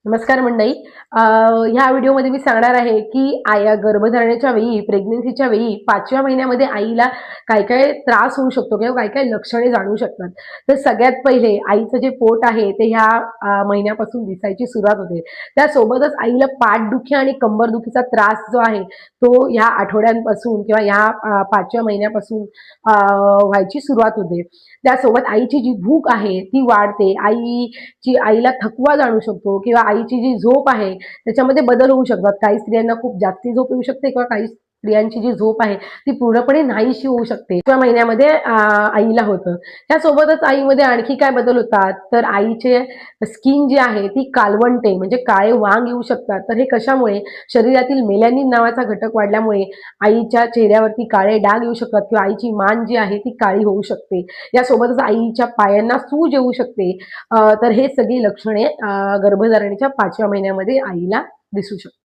नमस्कार मंडळी. ह्या व्हिडिओमध्ये मी सांगणार आहे की आया गर्भधारणेच्या वेळी, प्रेग्नन्सीच्या वेळी 5व्या महिन्यामध्ये आईला काय काय त्रास होऊ शकतो किंवा काय काय लक्षणे जाणवू शकतात. तर सगळ्यात पहिले आईचं जे पोट आहे ते ह्या महिन्यापासून दिसायची सुरुवात होते. त्यासोबतच आईला पाठदुखी आणि कंबरदुखीचा त्रास जो आहे तो ह्या आठवड्यांपासून किंवा ह्या 5व्या महिन्यापासून व्हायची सुरुवात होते. त्यासोबत आईची जी भूक आहे ती वाढते. आईला थकवा जाणू शकतो किंवा आईची जी झोप आहे त्याच्यामध्ये बदल होऊ शकतात. काही स्त्रियांना खूप जास्ती झोप येऊ शकते किंवा काही स्त्रियांची जी झोप आहे ती पूर्णपणे नाहीशी होऊ शकते. किंवा महिन्यामध्ये आईला होतं. त्यासोबतच आईमध्ये आणखी काय बदल होतात तर आईचे स्किन जी आहे ती कालवंटे म्हणजे काळे वांग येऊ शकतात. तर हे कशामुळे? शरीरातील मेलॅनिन नावाचा घटक वाढल्यामुळे आईच्या चेहऱ्यावरती काळे डाग येऊ शकतात किंवा आईची मान जी आहे ती काळी होऊ शकते. यासोबतच आईच्या पायांना सूज येऊ शकते. तर हे सगळी लक्षणे गर्भधारणेच्या 5व्या महिन्यामध्ये आईला दिसू शकतात.